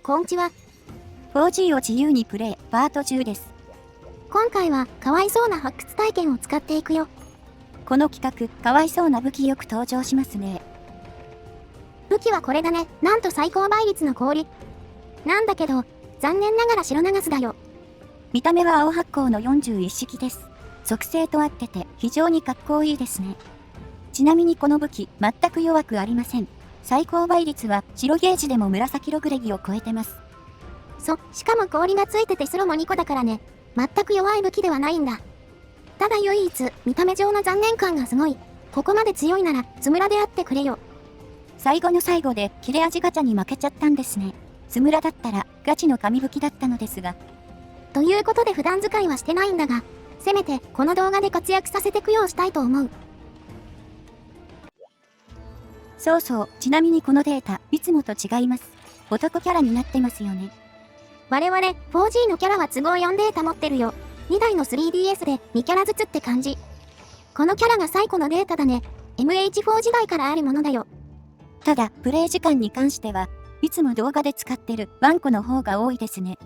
こんちは。4G を自由にプレイ、パート10です。今回は、かわいそうな発掘体験を使っていくよ。この企画、かわいそうな武器よく登場しますね。武器はこれだね。なんと最高倍率の氷。なんだけど、残念ながら白長スだよ。見た目は青発光の41式です。属性と合ってて、非常にかっこいいですね。ちなみにこの武器、全く弱くありません。最高倍率は、白ゲージでも紫ログレギを超えてます。しかも氷がついててスロも2個だからね。全く弱い武器ではないんだ。ただ唯一、見た目上の残念感がすごい。ここまで強いなら、つむらであってくれよ。最後の最後で、切れ味ガチャに負けちゃったんですね。つむらだったら、ガチの神武器だったのですが。ということで普段使いはしてないんだが、せめて、この動画で活躍させて供養したいと思う。そうそう、ちなみにこのデータ、いつもと違います。男キャラになってますよね。我々、4G のキャラは都合4データ持ってるよ。2台の 3DS で2キャラずつって感じ。このキャラが最古のデータだね。MH4 時代からあるものだよ。ただ、プレイ時間に関しては、いつも動画で使ってるワンコの方が多いですね。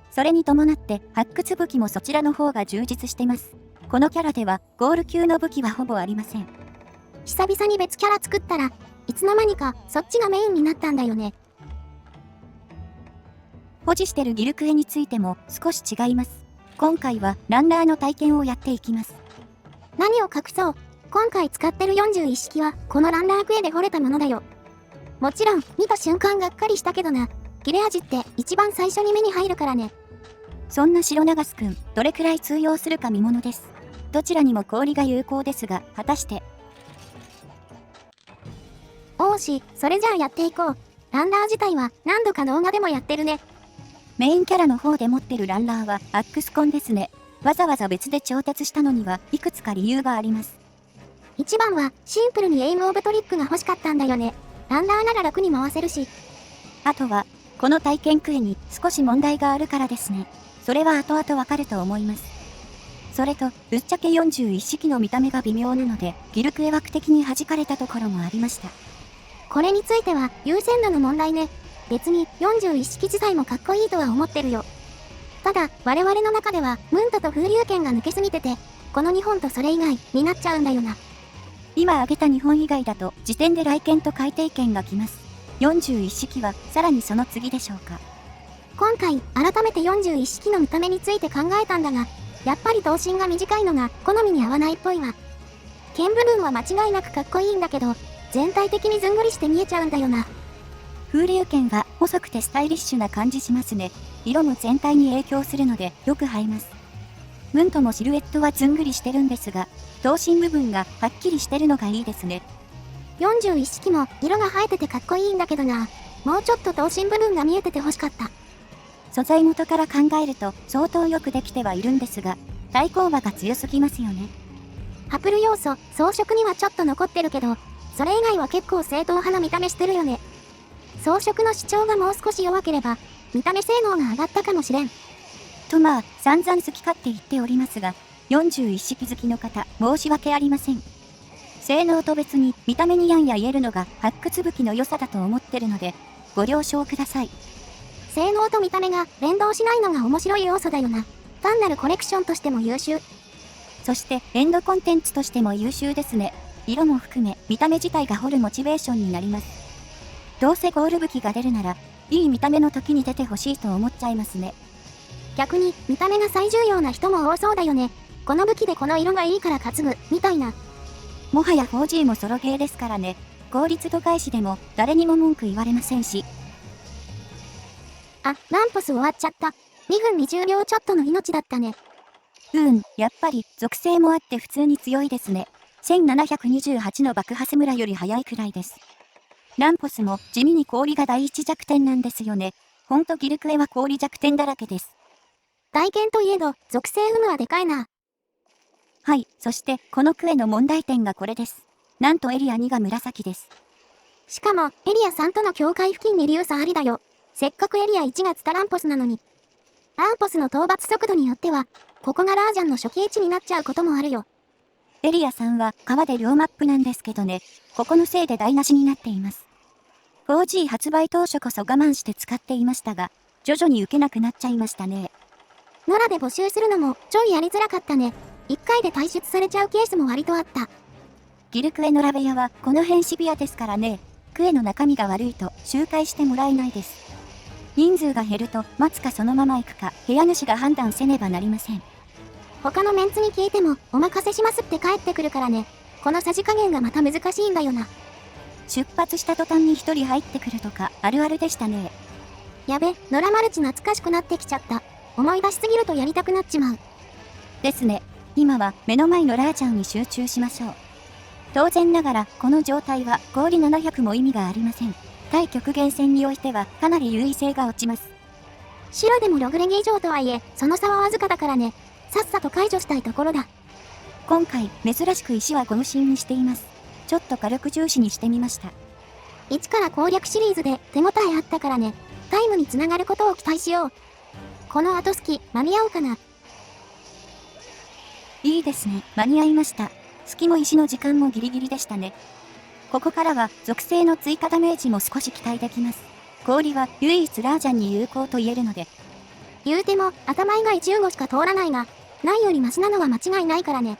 それに伴って、発掘武器もそちらの方が充実してます。このキャラでは、ゴール級の武器はほぼありません。久々に別キャラ作ったら、いつの間にかそっちがメインになったんだよね。保持してるギルクエについても少し違います。今回はランナーの体験をやっていきます。何を隠そう。今回使ってる41式は、このランナークエで掘れたものだよ。もちろん、見た瞬間がっかりしたけどな。切れ味って一番最初に目に入るからね。そんな白長スくん、どれくらい通用するか見ものです。どちらにも氷が有効ですが、果たして。それじゃあやっていこう。ランナー自体は何度か動画でもやってるね。メインキャラの方で持ってるランナーはアックスコンですね。わざわざ別で調達したのにはいくつか理由があります。一番はシンプルにエイムオブトリックが欲しかったんだよね。ランナーなら楽に回せるし。あとは、この体験クエに少し問題があるからですね。それは後々わかると思います。それと、ぶっちゃけ41式の見た目が微妙なので、ギルクエ枠的に弾かれたところもありました。これについては優先度の問題ね。別に41式自体もかっこいいとは思ってるよ。ただ、我々の中ではムントと風流剣が抜けすぎてて、この2本とそれ以外になっちゃうんだよな。今挙げた2本以外だと、時点で来剣と改定剣が来ます。41式は、さらにその次でしょうか。今回、改めて41式の見た目について考えたんだが、やっぱり頭身が短いのが好みに合わないっぽいわ。剣部分は間違いなくかっこいいんだけど、全体的にずんぐりして見えちゃうんだよな。風流剣は細くてスタイリッシュな感じしますね。色も全体に影響するのでよく映えます。ムントもシルエットはずんぐりしてるんですが、頭身部分がはっきりしてるのがいいですね。41式も色が映えててかっこいいんだけどな。もうちょっと頭身部分が見えてて欲しかった。素材元から考えると相当よくできてはいるんですが、対抗馬が強すぎますよね。ハプル要素、装飾にはちょっと残ってるけど、それ以外は結構正統派な見た目してるよね。装飾の主張がもう少し弱ければ、見た目性能が上がったかもしれん。とまあ、散々好き勝手言っておりますが、41式好きの方、申し訳ありません。性能と別に見た目にやんや言えるのが発掘武器の良さだと思ってるので、ご了承ください。性能と見た目が連動しないのが面白い要素だよな。単なるコレクションとしても優秀。そして、エンドコンテンツとしても優秀ですね。色も含め、見た目自体が掘るモチベーションになります。どうせゴール武器が出るなら、いい見た目の時に出てほしいと思っちゃいますね。逆に、見た目が最重要な人も多そうだよね。この武器でこの色がいいから担ぐ、みたいな。もはや 4G もソロゲーですからね。効率度外視でも誰にも文句言われませんし。あ、ランポス終わっちゃった。2分20秒ちょっとの命だったね。やっぱり属性もあって普通に強いですね。1728の爆破スムラより早いくらいです。ランポスも地味に氷が第一弱点なんですよね。ほんとギルクエは氷弱点だらけです。体験といえど、属性有無はでかいな。はい、そしてこのクエの問題点がこれです。なんとエリア2が紫です。しかも、エリア3との境界付近に流差ありだよ。せっかくエリア1がツタランポスなのに。ランポスの討伐速度によっては、ここがラージャンの初期位置になっちゃうこともあるよ。エリア3は川で両マップなんですけどね、ここのせいで台無しになっています。4G 発売当初こそ我慢して使っていましたが、徐々に受けなくなっちゃいましたね。野良で募集するのもちょいやりづらかったね。1回で退出されちゃうケースも割とあった。ギルクエのラベヤはこの辺シビアですからね。クエの中身が悪いと周回してもらえないです。人数が減ると待つかそのまま行くか部屋主が判断せねばなりません。他のメンツに聞いてもお任せしますって帰ってくるからね。このさじ加減がまた難しいんだよな。出発した途端に1人入ってくるとかあるあるでしたね。やべ、野良マルチ懐かしくなってきちゃった。思い出しすぎるとやりたくなっちまう。ですね。今は目の前のラーちゃんに集中しましょう。当然ながらこの状態は氷700も意味がありません。対極限戦においてはかなり優位性が落ちます。白でもログレギ以上とはいえ、その差はわずかだからね。さっさと解除したいところだ。今回珍しく石はゴム芯にしています。ちょっと火力重視にしてみました。1から攻略シリーズで手応えあったからね。タイムにつながることを期待しよう。この後スキ間に合うかな。いいですね。間に合いました。隙も石の時間もギリギリでしたね。ここからは属性の追加ダメージも少し期待できます。氷は唯一ラージャンに有効と言えるので。言うても頭以外15しか通らないが、ないよりマシなのは間違いないからね。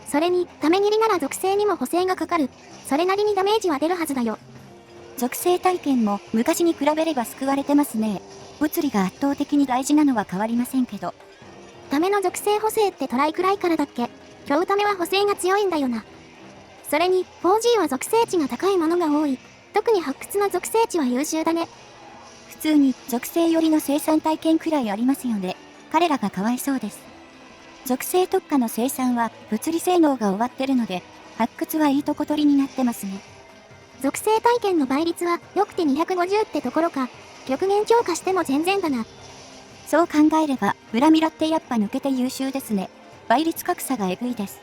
それに、ため切りなら属性にも補正がかかる。それなりにダメージは出るはずだよ。属性体験も昔に比べれば救われてますね。物理が圧倒的に大事なのは変わりませんけど。ための属性補正ってトライくらいからだっけ。今日ためは補正が強いんだよな。それに 4G は属性値が高いものが多い。特に発掘の属性値は優秀だね。普通に属性寄りの生産体験くらいありますよね。彼らがかわいそうです。属性特化の生産は物理性能が終わってるので、発掘はいいとこ取りになってますね。属性体験の倍率はよくて250ってところか。極限強化しても全然だな。そう考えれば、ブラミラってやっぱ抜けて優秀ですね。倍率格差がエグいです。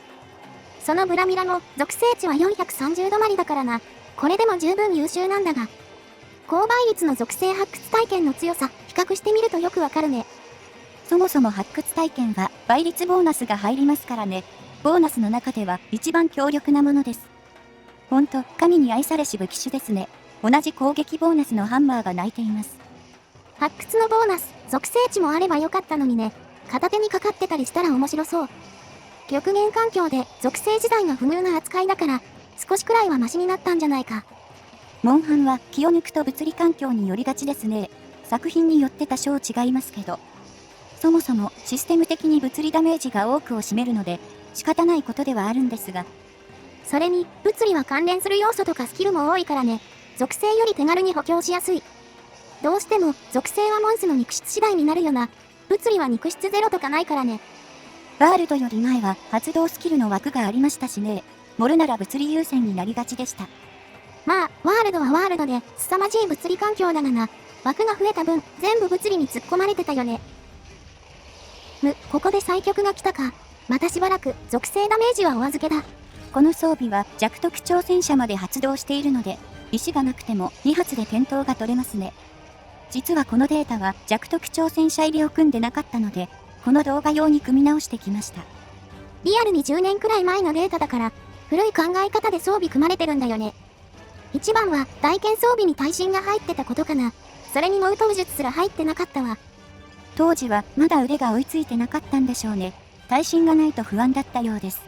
そのブラミラの属性値は430止まりだからな。これでも十分優秀なんだが。高倍率の属性発掘体験の強さ、比較してみるとよくわかるね。そもそも発掘体験は倍率ボーナスが入りますからね。ボーナスの中では一番強力なものです。ほんと、神に愛されし武器種ですね。同じ攻撃ボーナスのハンマーが鳴いています。発掘のボーナス、属性値もあればよかったのにね。片手にかかってたりしたら面白そう。極限環境で属性自体が不遇な扱いだから、少しくらいはマシになったんじゃないか。モンハンは気を抜くと物理環境によりがちですね。作品によって多少違いますけど。そもそもシステム的に物理ダメージが多くを占めるので、仕方ないことではあるんですが。それに、物理は関連する要素とかスキルも多いからね。属性より手軽に補強しやすい。どうしても、属性はモンスの肉質次第になるよな。物理は肉質ゼロとかないからね。ワールドより前は発動スキルの枠がありましたしね。盛るなら物理優先になりがちでした。まあ、ワールドはワールドで、凄まじい物理環境だがな。枠が増えた分、全部物理に突っ込まれてたよね。ここで最強が来たか。またしばらく、属性ダメージはお預けだ。この装備は弱特挑戦者まで発動しているので、石がなくても2発で点灯が取れますね。実はこのデータは弱特挑戦者入りを組んでなかったので、この動画用に組み直してきました。リアルに10年くらい前のデータだから、古い考え方で装備組まれてるんだよね。一番は、大剣装備に耐震が入ってたことかな。それにモウトウ術すら入ってなかったわ。当時はまだ腕が追いついてなかったんでしょうね。耐震がないと不安だったようです。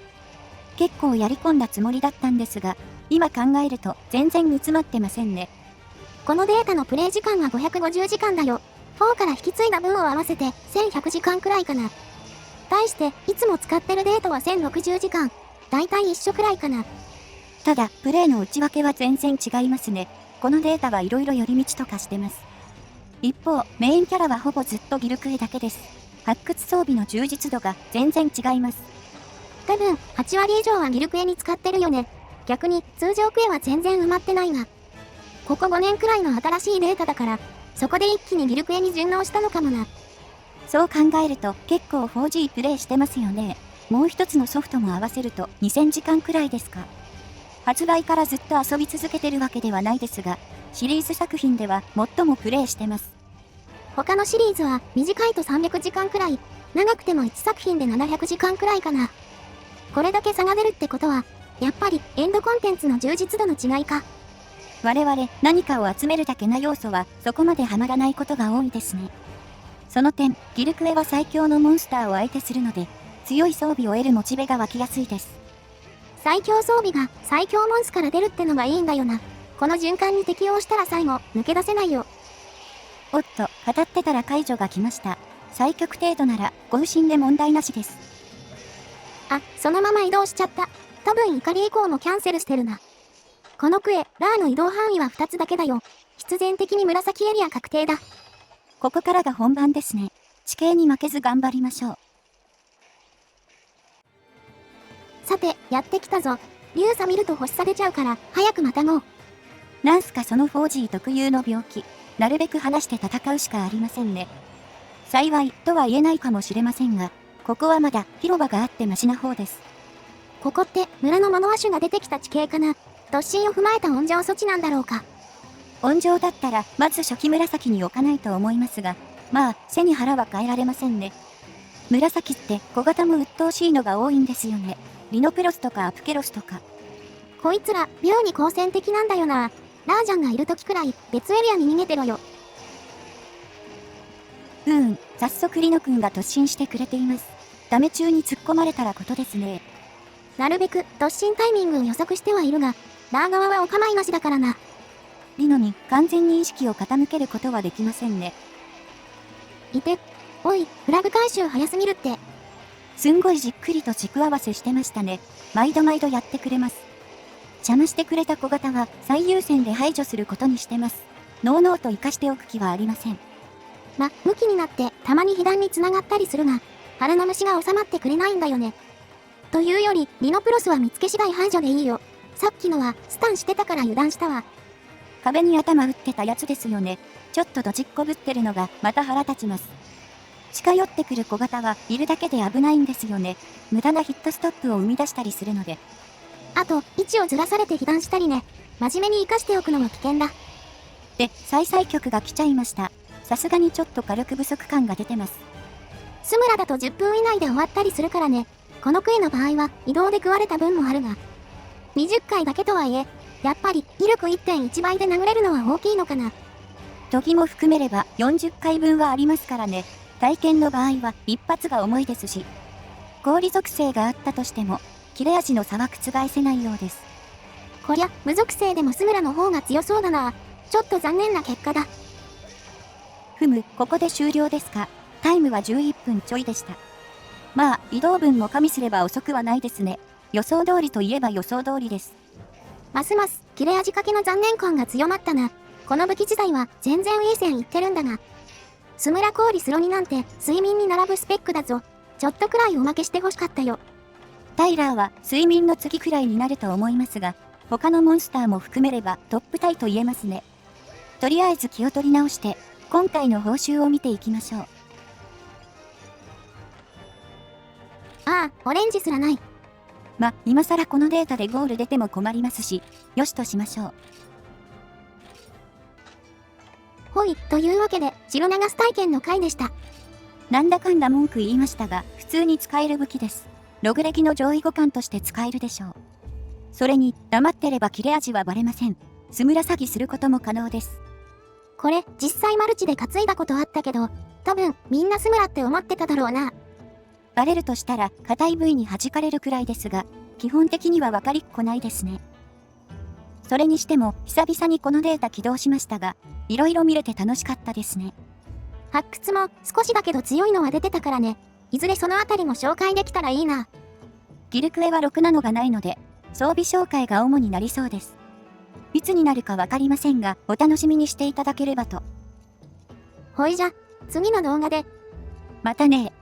結構やり込んだつもりだったんですが、今考えると全然煮詰まってませんね。このデータのプレイ時間は550時間だよ。4から引き継いだ分を合わせて1100時間くらいかな。対して、いつも使ってるデータは1060時間。だいたい一緒くらいかな。ただ、プレイの内訳は全然違いますね。このデータはいろいろ寄り道とかしてます。一方、メインキャラはほぼずっとギルクエだけです。発掘装備の充実度が全然違います。多分、8割以上はギルクエに使ってるよね。逆に、通常クエは全然埋まってないが。ここ5年くらいの新しいデータだから、そこで一気にギルクエに順応したのかもな。そう考えると結構 4G プレイしてますよね。もう一つのソフトも合わせると2000時間くらいですか。発売からずっと遊び続けてるわけではないですが、シリーズ作品では最もプレイしてます。他のシリーズは短いと300時間くらい、長くても1作品で700時間くらいかな。これだけ差が出るってことは、やっぱりエンドコンテンツの充実度の違いか。我々何かを集めるだけな要素はそこまではまらないことが多いですね。その点、ギルクエは最強のモンスターを相手するので、強い装備を得るモチベが湧きやすいです。最強装備が最強モンスから出るってのがいいんだよな。この循環に適応したら最後、抜け出せないよ。おっと、語ってたら解除が来ました。最極程度なら、ご不審で問題なしです。あ、そのまま移動しちゃった。多分怒り以降もキャンセルしてるな。このクエ、ラーの移動範囲は2つだけだよ。必然的に紫エリア確定だ。ここからが本番ですね。地形に負けず頑張りましょう。さて、やってきたぞ。竜差見ると星差出ちゃうから、早くまたごう。なんすかその 4G 特有の病気。なるべく離して戦うしかありませんね。幸いとは言えないかもしれませんが、ここはまだ広場があってマシな方です。ここって村のモノア種が出てきた地形かな。突進を踏まえた温情措置なんだろうか。温情だったらまず初期紫に置かないと思いますが、まあ背に腹は変えられませんね。紫って小型も鬱陶しいのが多いんですよね。リノプロスとかアプケロスとか。こいつら妙に好戦的なんだよな。ラージャンがいる時くらい別エリアに逃げてろよ。早速リノ君が突進してくれています。ダメ中に突っ込まれたらことですね。なるべく突進タイミングを予測してはいるが、ラー側はお構いなしだからな。リノに完全に意識を傾けることはできませんね。いて。おい、フラグ回収早すぎるって。すんごいじっくりと軸合わせしてましたね。毎度毎度やってくれます。邪魔してくれた小型は最優先で排除することにしてます。ノーノーと生かしておく気はありません。向きになってたまに被弾に繋がったりするが、腹の虫が収まってくれないんだよね。というより、リノプロスは見つけ次第排除でいいよ。さっきのはスタンしてたから油断したわ。壁に頭打ってたやつですよね。ちょっとドジっこぶってるのがまた腹立ちます。近寄ってくる小型はいるだけで危ないんですよね。無駄なヒットストップを生み出したりするので。あと、位置をずらされて被弾したりね。真面目に活かしておくのも危険だ。で、再局が来ちゃいました。さすがにちょっと火力不足感が出てます。スムラだと10分以内で終わったりするからね。このクエの場合は移動で食われた分もあるが。20回だけとはいえ、やっぱり威力 1.1 倍で殴れるのは大きいのかな。時も含めれば40回分はありますからね。体験の場合は一発が重いですし。氷属性があったとしても、切れ味の差は覆せないようです。こりゃ、無属性でもスムラの方が強そうだな。ちょっと残念な結果だ。ここで終了ですか。タイムは11分ちょいでした。まあ、移動分も加味すれば遅くはないですね。予想通りといえば予想通りです。ますます、切れ味かけの残念感が強まったな。この武器自体は全然いい線いってるんだが。スムラ氷スロニなんて睡眠に並ぶスペックだぞ。ちょっとくらいおまけしてほしかったよ。タイラーは睡眠の次くらいになると思いますが、他のモンスターも含めればトップタイと言えますね。とりあえず気を取り直して、今回の報酬を見ていきましょう。ああ、オレンジすらない。今更このデータでゴール出ても困りますし、よしとしましょう。ほい、というわけで、白流す体験の回でした。なんだかんだ文句言いましたが、普通に使える武器です。ログレギの上位互換として使えるでしょう。それに、黙ってれば切れ味はバレません。スムラ詐欺することも可能です。これ、実際マルチで担いだことあったけど、多分、みんなスムラって思ってただろうな。バレるとしたら、硬い部位に弾かれるくらいですが、基本的には分かりっこないですね。それにしても、久々にこのデータ起動しましたが、いろいろ見れて楽しかったですね。発掘も少しだけど強いのは出てたからね。いずれそのあたりも紹介できたらいいな。ギルクエはろくなのがないので、装備紹介が主になりそうです。いつになるかわかりませんが、お楽しみにしていただければと。ほいじゃ、次の動画で。またね。